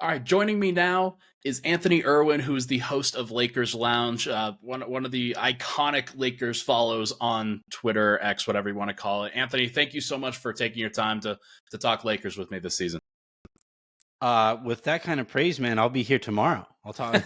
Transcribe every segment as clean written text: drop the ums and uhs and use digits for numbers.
All right, joining me now is Anthony Irwin, who is the host of Lakers Lounge, one of the iconic Lakers follows on Twitter, X, whatever you want to call it. Anthony, thank you so much for taking your time to talk Lakers with me this season. With that kind of praise, man, I'll be here tomorrow. I'll talk.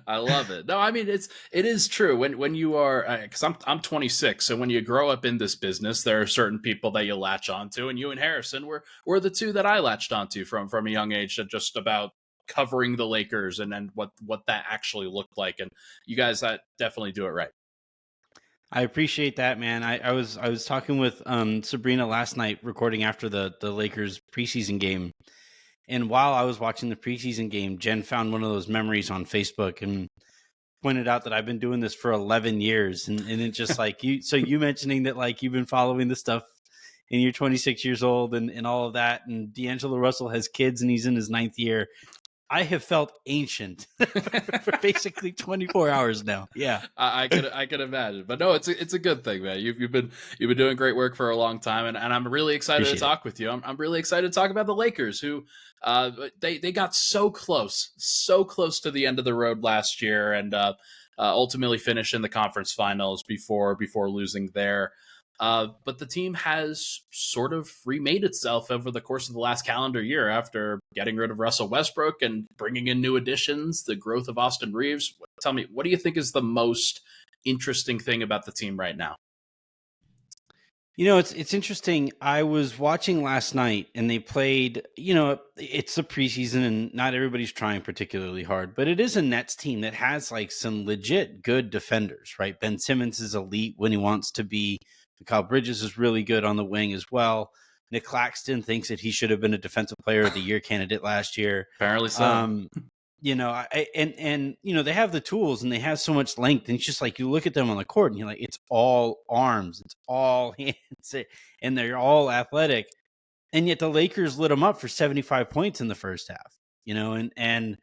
I love it. No, I mean it is true when you are because I'm 26, so when you grow up in this business, there are certain people that you latch onto, and you and Harrison were the two that I latched onto from a young age, just about covering the Lakers and then what that actually looked like, and you guys that definitely do it right. I appreciate that, man. I was talking with Sabrina last night, recording after the Lakers preseason game. And while I was watching the preseason game, Jen found one of those memories on Facebook and pointed out that I've been doing this for 11 years. And it's just like you mentioning that, like, you've been following this stuff and you're 26 years old and all of that. And D'Angelo Russell has kids and he's in his 9th year. I have felt ancient for basically 24 hours now. Yeah, I could imagine, but no, it's a good thing, man. You've been doing great work for a long time, and I'm really excited to talk with you. I'm really excited to talk about the Lakers, who they got so close to the end of the road last year, and ultimately finished in the conference finals before losing there. But the team has sort of remade itself over the course of the last calendar year after getting rid of Russell Westbrook and bringing in new additions, the growth of Austin Reaves. Tell me, what do you think is the most interesting thing about the team right now? You know, it's interesting. I was watching last night and they played, it's the preseason and not everybody's trying particularly hard, but it is a Nets team that has like some legit good defenders, right? Ben Simmons is elite when he wants to be. Kyle Bridges is really good on the wing as well. Nick Claxton thinks that he should have been a defensive player of the year candidate last year. Apparently so. They have the tools and they have so much length. And it's just like, you look at them on the court and you're like, it's all arms, it's all hands, and they're all athletic. And yet the Lakers lit them up for 75 points in the first half, again,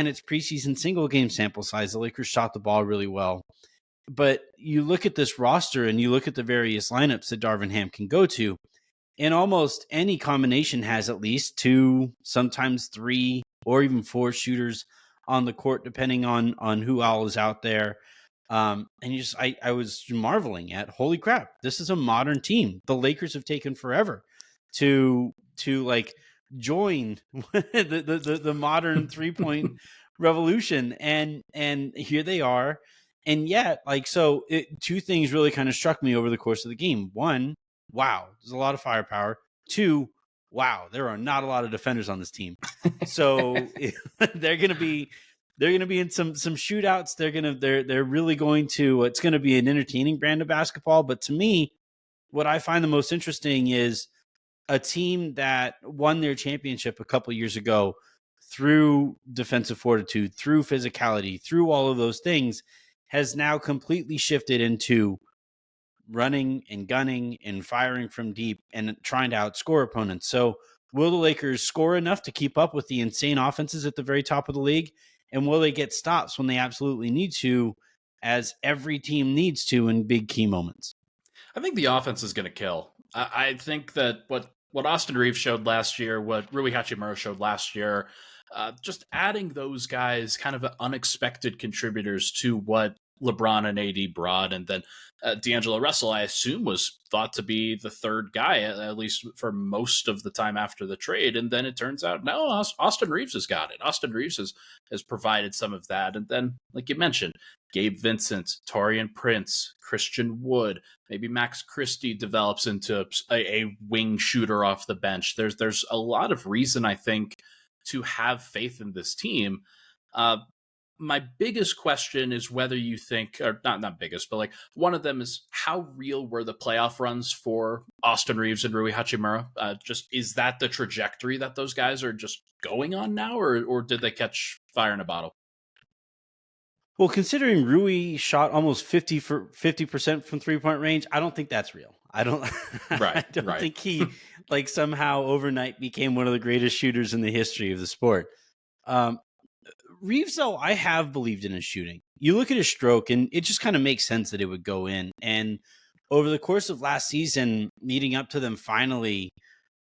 it's preseason single game sample size. The Lakers shot the ball really well. But you look at this roster and you look at the various lineups that Darvin Ham can go to, and almost any combination has at least 2, sometimes 3, or even 4 shooters on the court, depending on who all is out there. And I was marveling at, holy crap, this is a modern team. The Lakers have taken forever to like join the modern 3-point revolution, and here they are. And yet, two things really kind of struck me over the course of the game. 1, wow, there's a lot of firepower. 2, wow, there are not a lot of defenders on this team. So they're going to be in some shootouts. They're really going to. It's going to be an entertaining brand of basketball. But to me, what I find the most interesting is a team that won their championship a couple years ago through defensive fortitude, through physicality, through all of those things, has now completely shifted into running and gunning and firing from deep and trying to outscore opponents. So will the Lakers score enough to keep up with the insane offenses at the very top of the league? And will they get stops when they absolutely need to, as every team needs to in big key moments? I think the offense is going to kill. I think that what Austin Reaves showed last year, what Rui Hachimura showed last year, just adding those guys, kind of unexpected contributors to what LeBron and AD brought. And then D'Angelo Russell, I assume, was thought to be the third guy, at least for most of the time after the trade. And then it turns out, no, Austin Reaves has got it. Austin Reaves has provided some of that. And then, like you mentioned, Gabe Vincent, Taurean Prince, Christian Wood, maybe Max Christie develops into a wing shooter off the bench. There's a lot of reason, I think, to have faith in this team. My biggest question is whether you think, or not biggest, but like one of them is, how real were the playoff runs for Austin Reaves and Rui Hachimura? Just, is that the trajectory that those guys are just going on now, or did they catch fire in a bottle? Well, considering Rui shot almost 50% from 3-point range, I don't think that's real. I don't think he like somehow overnight became one of the greatest shooters in the history of the sport. Reaves, though, I have believed in his shooting. You look at his stroke, and it just kind of makes sense that it would go in. And over the course of last season, leading up to them finally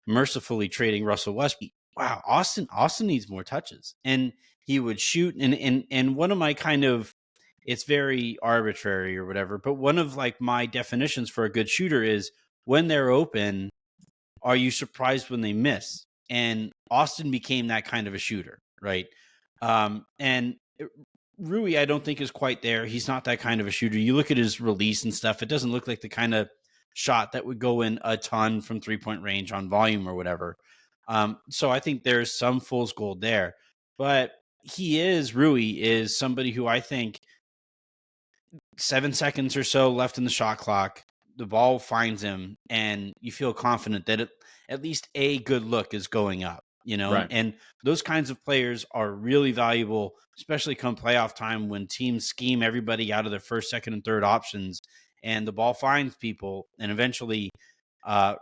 mercifully trading Russell Westbrook. Wow, Austin needs more touches, and he would shoot. And one of my kind of, it's very arbitrary or whatever, but one of like my definitions for a good shooter is when they're open, are you surprised when they miss? And Austin became that kind of a shooter, right? And Rui, I don't think is quite there. He's not that kind of a shooter. You look at his release and stuff; it doesn't look like the kind of shot that would go in a ton from 3-point range on volume or whatever. So I think there's some fool's gold there. But Rui is somebody who I think 7 seconds or so left in the shot clock, the ball finds him, and you feel confident that at least a good look is going up, Right. and those kinds of players are really valuable, especially come playoff time when teams scheme everybody out of their first, second, and third options, and the ball finds people, and eventually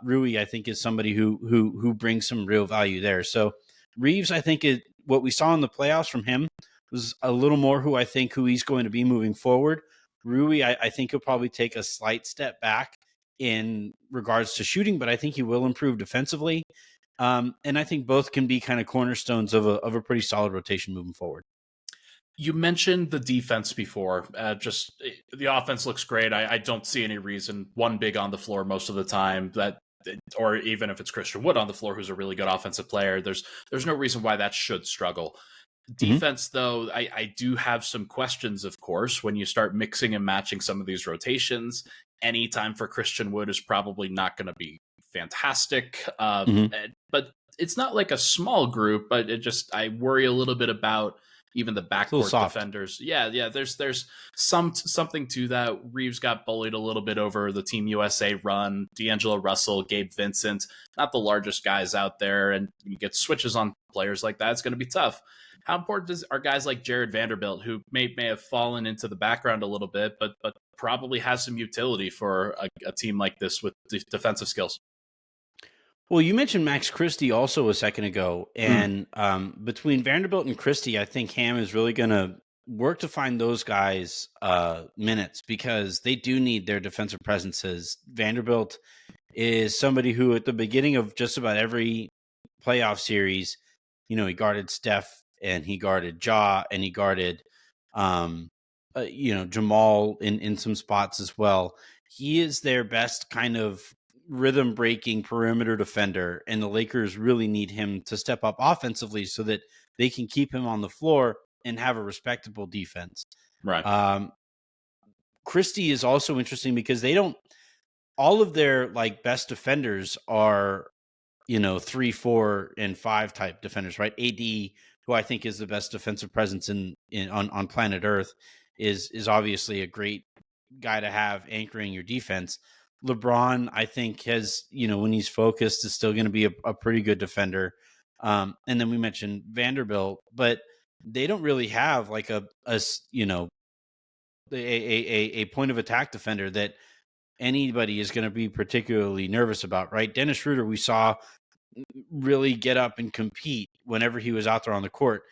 Rui, I think, is somebody who brings some real value there. So Reaves, I think, what we saw in the playoffs from him was a little more who he's going to be moving forward. Rui, I think he'll probably take a slight step back in regards to shooting, but I think he will improve defensively. And I think both can be kind of cornerstones of a pretty solid rotation moving forward. You mentioned the defense before. The offense looks great. I don't see any reason, one big on the floor most of the time, or even if it's Christian Wood on the floor, who's a really good offensive player, there's no reason why that should struggle. Defense, though, I do have some questions, of course, when you start mixing and matching some of these rotations. Any time for Christian Wood is probably not going to be fantastic. But it's not like a small group, but I worry a little bit about even the backcourt defenders. Yeah. There's something to that. Reaves got bullied a little bit over the Team USA run. D'Angelo Russell, Gabe Vincent, not the largest guys out there, and you get switches on players like that. It's going to be tough. How important are guys like Jared Vanderbilt, who may have fallen into the background a little bit, but probably has some utility for a team like this with defensive skills? Well, you mentioned Max Christie also a second ago, and between Vanderbilt and Christie, I think Ham is really going to work to find those guys minutes because they do need their defensive presences. Vanderbilt is somebody who at the beginning of just about every playoff series, he guarded Steph and he guarded Ja and he guarded, Jamal in some spots as well. He is their best kind of rhythm breaking perimeter defender, and the Lakers really need him to step up offensively so that they can keep him on the floor and have a respectable defense. Right. Christie is also interesting because all of their like best defenders are 3, 4, and 5 type defenders, right? AD, who I think is the best defensive presence on planet Earth, is obviously a great guy to have anchoring your defense. LeBron, I think, has, when he's focused, is still going to be a pretty good defender. And then we mentioned Vanderbilt, but they don't really have like a point of attack defender that anybody is going to be particularly nervous about, right? Dennis Schroeder, we saw really get up and compete whenever he was out there on the court.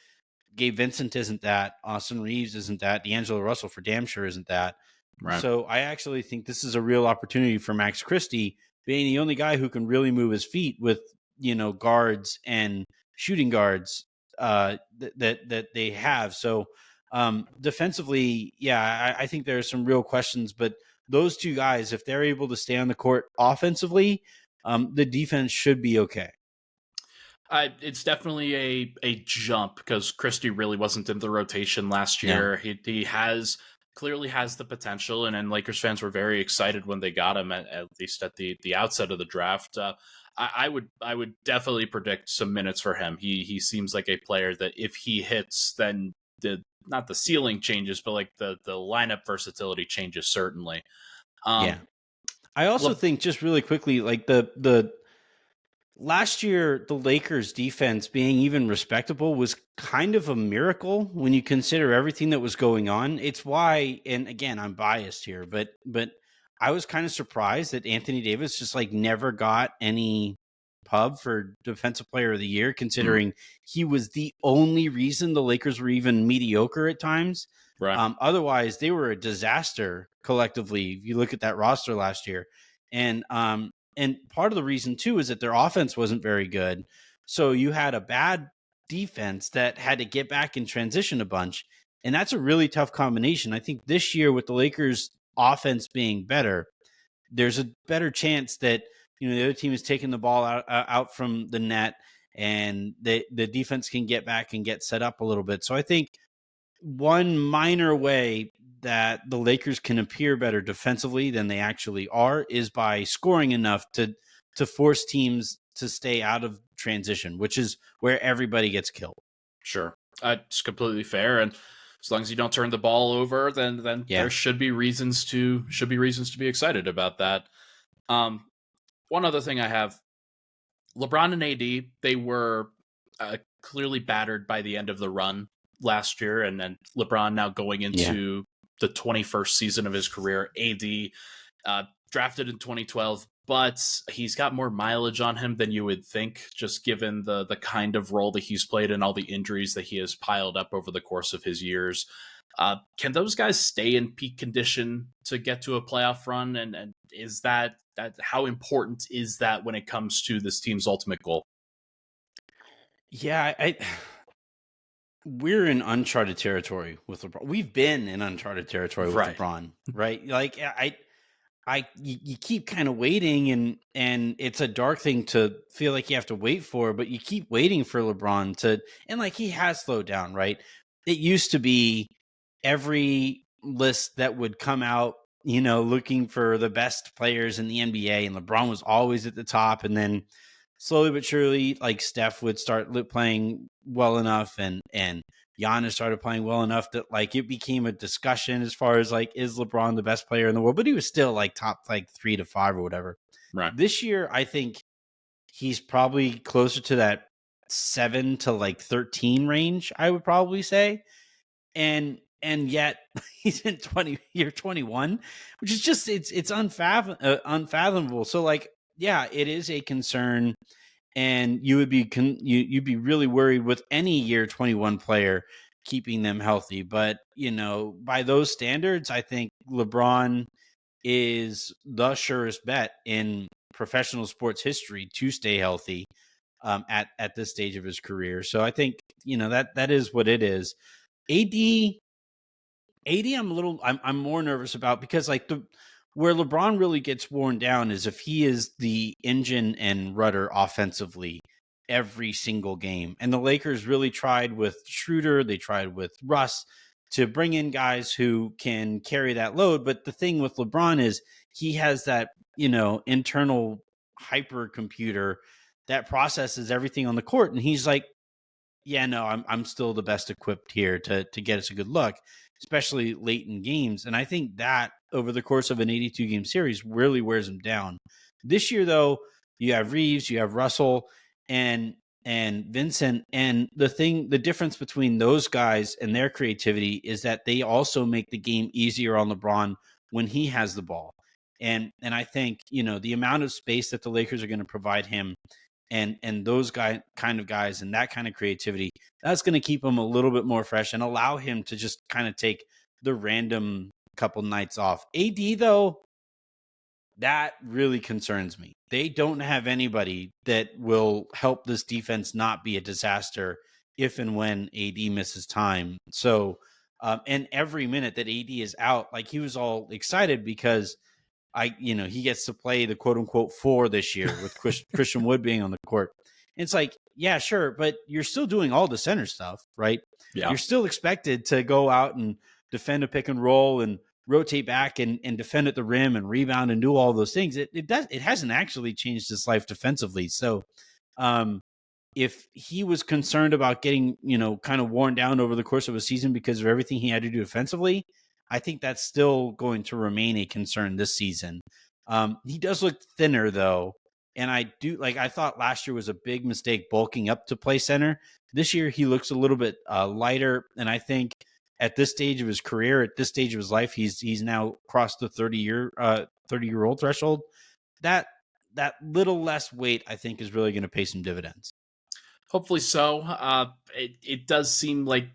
Gabe Vincent isn't that. Austin Reaves isn't that. D'Angelo Russell for damn sure isn't that. Right. So I actually think this is a real opportunity for Max Christie, being the only guy who can really move his feet with, guards and shooting guards that they have. So defensively, I think there are some real questions, but those two guys, if they're able to stay on the court offensively, the defense should be okay. It's definitely a jump because Christie really wasn't in the rotation last year. Yeah. He clearly has the potential, and Lakers fans were very excited when they got him at least at the outset of the draft. I would definitely predict some minutes for him. He seems like a player that if he hits, then not the ceiling changes, but like the lineup versatility changes certainly. I also think, just really quickly, like the last year, the Lakers defense being even respectable was kind of a miracle when you consider everything that was going on. It's why, and again, I'm biased here, but I was kind of surprised that Anthony Davis just like never got any pub for Defensive Player of the Year, considering he was the only reason the Lakers were even mediocre at times. Right. Otherwise, they were a disaster collectively. If you look at that roster last year, and And part of the reason too is that their offense wasn't very good. So you had a bad defense that had to get back and transition a bunch. And that's a really tough combination. I think this year with the Lakers offense being better, there's a better chance that, the other team is taking the ball out from the net, and the defense can get back and get set up a little bit. So I think one minor way that the Lakers can appear better defensively than they actually are is by scoring enough to force teams to stay out of transition, which is where everybody gets killed. Sure. It's completely fair. And as long as you don't turn the ball over, then there should be reasons to be excited about that. One other thing I have, LeBron and AD, they were clearly battered by the end of the run last year, and then LeBron now going into the 21st season of his career. AD drafted in 2012, but he's got more mileage on him than you would think, just given the kind of role that he's played and all the injuries that he has piled up over the course of his years. Can those guys stay in peak condition to get to a playoff run? And is that how important is that when it comes to this team's ultimate goal? Yeah, we're in uncharted territory with LeBron. We've been in uncharted territory with LeBron, right? Like you keep kind of waiting, and it's a dark thing to feel like you have to wait for, but you keep waiting for LeBron to, and like he has slowed down, right? It used to be every list that would come out, looking for the best players in the NBA, and LeBron was always at the top, and then slowly but surely, like Steph would start playing well enough, and Giannis started playing well enough that like it became a discussion as far as like, is LeBron the best player in the world? But he was still like top like 3 to 5 or whatever. Right. This year, I think he's probably closer to that 7 to like 13 range, I would probably say. And yet he's in year 21, which is just, it's unfathomable. So like, yeah, it is a concern. And you would be you'd be really worried with any year 21 player keeping them healthy. But, by those standards, I think LeBron is the surest bet in professional sports history to stay healthy at this stage of his career. So I think, that is what it is. AD, I'm more nervous about, because like where LeBron really gets worn down is if he is the engine and rudder offensively every single game. And the Lakers really tried with Schroeder, they tried with Russ to bring in guys who can carry that load. But the thing with LeBron is he has that, internal hypercomputer that processes everything on the court. And he's like, yeah, no, I'm still the best equipped here to get us a good look, especially late in games. And I think that over the course of an 82 game series really wears him down. This year, though, you have Reaves, you have Russell and Vincent. And the difference between those guys and their creativity is that they also make the game easier on LeBron when he has the ball. And I think, the amount of space that the Lakers are going to provide him and those kind of guys and that kind of creativity, that's going to keep him a little bit more fresh and allow him to just kind of take the random couple nights off. AD, though, that really concerns me. They don't have anybody that will help this defense not be a disaster if and when AD misses time. So, and every minute that AD is out, like he was all excited because he gets to play the quote unquote 4 this year with Christian Wood being on the court. And it's like, yeah, sure. But you're still doing all the center stuff, right? Yeah. You're still expected to go out and defend a pick and roll and rotate back and defend at the rim and rebound and do all those things. It hasn't actually changed his life defensively. So, if he was concerned about getting, kind of worn down over the course of a season because of everything he had to do defensively, I think that's still going to remain a concern this season. He does look thinner, though. And I thought last year was a big mistake bulking up to play center. This year, he looks a little bit lighter. And I think at this stage of his career, at this stage of his life, he's now crossed the 30-year-old threshold. That little less weight, I think, is really going to pay some dividends. Hopefully so. It does seem like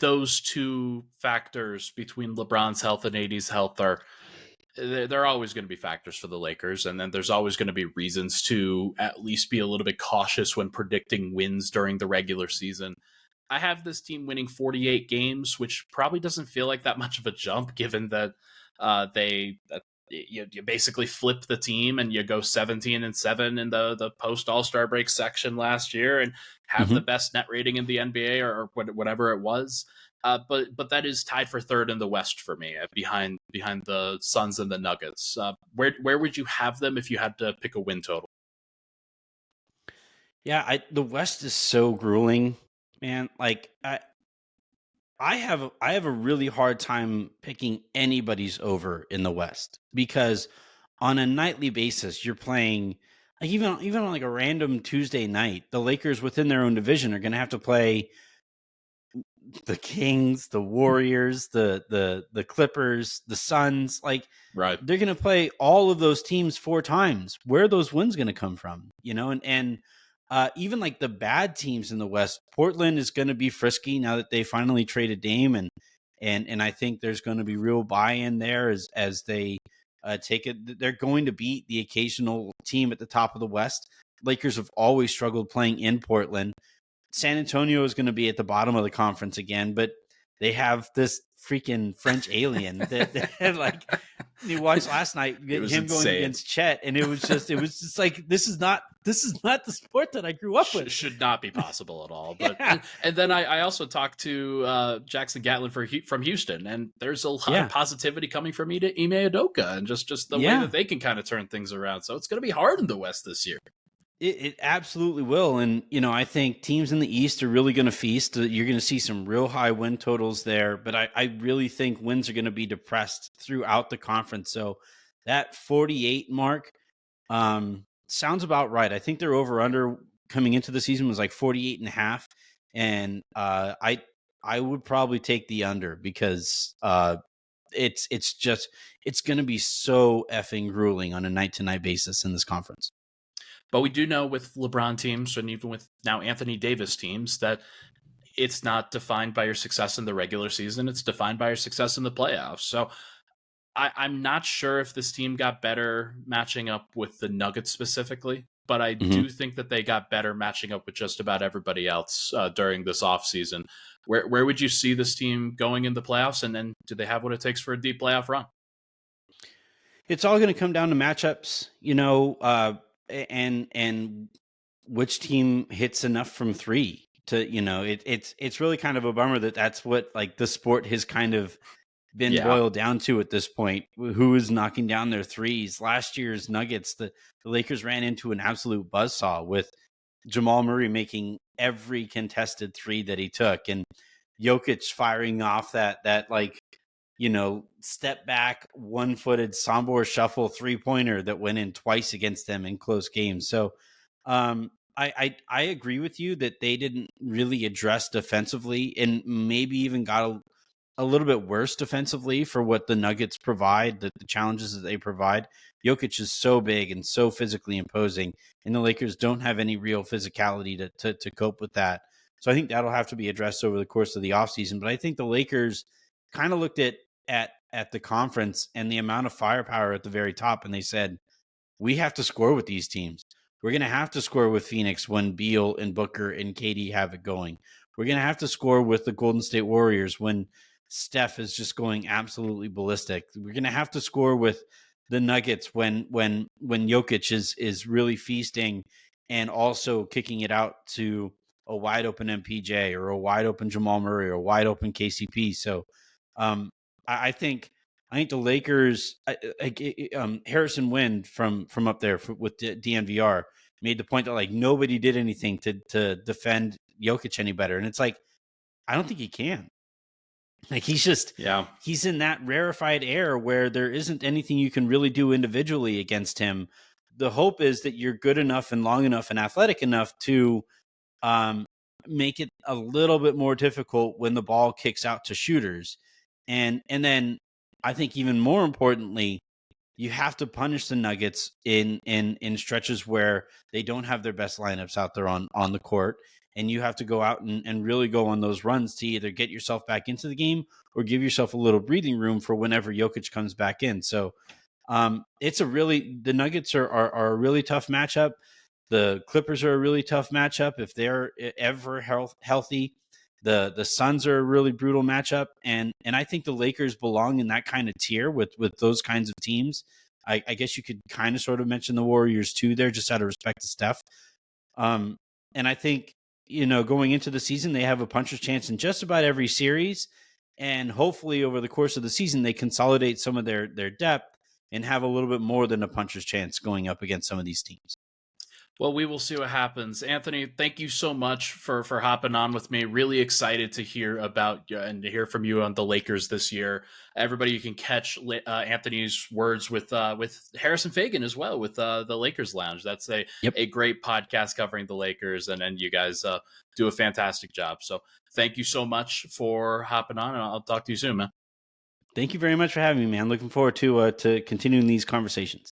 those two factors between LeBron's health and AD's health are there are always going to be factors for the Lakers, and then there's always going to be reasons to at least be a little bit cautious when predicting wins during the regular season. I have this team winning 48 games, which probably doesn't feel like that much of a jump, given that you basically flip the team and you go 17-7 in the post All-Star break section last year and have the best net rating in the NBA or whatever it was. But that is tied for third in the West for me, behind the Suns and the Nuggets. Where would you have them if you had to pick a win total? Yeah, the West is so grueling, man. Like I have a really hard time picking anybody's over in the West, because on a nightly basis you're playing, like, even on like a random Tuesday night, the Lakers within their own division are going to have to play the Kings, the Warriors, the Clippers, the Suns. Like, Right. they're going to play all of those teams 4 times. Where are those wins going to come from? And even like the bad teams in the West, Portland is going to be frisky now that they finally traded Dame, and I think there's going to be real buy-in there as they take it. They're going to beat the occasional team at the top of the West. Lakers have always struggled playing in Portland. San Antonio is going to be at the bottom of the conference again, but they have this freaking French alien that like, you watched last night, him insane. going against Chet, and it was just like, this is not the sport that I grew up with. Should not be possible at all. But and then I also talked to Jackson Gatlin from Houston, and there's a lot of positivity coming from Ime Udoka, and just the way that they can kind of turn things around. So it's going to be hard in the West this year. It absolutely will. And, I think teams in the East are really going to feast. You're going to see some real high win totals there, but I really think wins are going to be depressed throughout the conference. So that 48 mark sounds about right. I think their over under coming into the season was like 48.5. And I would probably take the under, because it's going to be so effing grueling on a night-to-night basis in this conference. But we do know with LeBron teams, and even with now Anthony Davis teams, that it's not defined by your success in the regular season. It's defined by your success in the playoffs. So I'm not sure if this team got better matching up with the Nuggets specifically, but I do think that they got better matching up with just about everybody else during this offseason. Where would you see this team going in the playoffs? And then do they have what it takes for a deep playoff run? It's all going to come down to matchups, and which team hits enough from three to, it's really kind of a bummer that that's what, like, the sport has kind of been boiled down to at this point. Who is knocking down their threes? Last year's Nuggets, the Lakers ran into an absolute buzzsaw with Jamal Murray making every contested three that he took, and Jokic firing off that like, step back, one-footed Sambor shuffle 3-pointer that went in twice against them in close games. So I agree with you that they didn't really address defensively, and maybe even got a little bit worse defensively for what the Nuggets provide, the challenges that they provide. Jokic is so big and so physically imposing, and the Lakers don't have any real physicality to cope with that. So I think that'll have to be addressed over the course of the offseason. But I think the Lakers kind of looked at the conference and the amount of firepower at the very top, and they said, we have to score with these teams. We're going to have to score with Phoenix when Beal and Booker and KD have it going. We're going to have to score with the Golden State Warriors when Steph is just going absolutely ballistic. We're going to have to score with the Nuggets when Jokic is really feasting and also kicking it out to a wide open MPJ or a wide open Jamal Murray or a wide open KCP. So I think the Lakers, Harrison Wind from up there with DNVR made the point that, like, nobody did anything to defend Jokic any better. And it's like, I don't think he can. Like, he's in that rarefied air where there isn't anything you can really do individually against him. The hope is that you're good enough and long enough and athletic enough to make it a little bit more difficult when the ball kicks out to shooters. And then I think even more importantly, you have to punish the Nuggets in stretches where they don't have their best lineups out there on the court. And you have to go out and really go on those runs to either get yourself back into the game or give yourself a little breathing room for whenever Jokic comes back in. So The Nuggets are a really tough matchup. The Clippers are a really tough matchup if they're ever healthy. The Suns are a really brutal matchup, and I think the Lakers belong in that kind of tier with those kinds of teams. I guess you could kind of sort of mention the Warriors too there, just out of respect to Steph. And I think, going into the season, they have a puncher's chance in just about every series, and hopefully over the course of the season they consolidate some of their depth and have a little bit more than a puncher's chance going up against some of these teams. Well, we will see what happens. Anthony, thank you so much for hopping on with me. Really excited to hear about you and to hear from you on the Lakers this year. Everybody, you can catch Anthony's words with Harrison Fagan as well with the Lakers Lounge. That's a great podcast covering the Lakers, and you guys do a fantastic job. So thank you so much for hopping on, and I'll talk to you soon, man. Thank you very much for having me, man. Looking forward to continuing these conversations.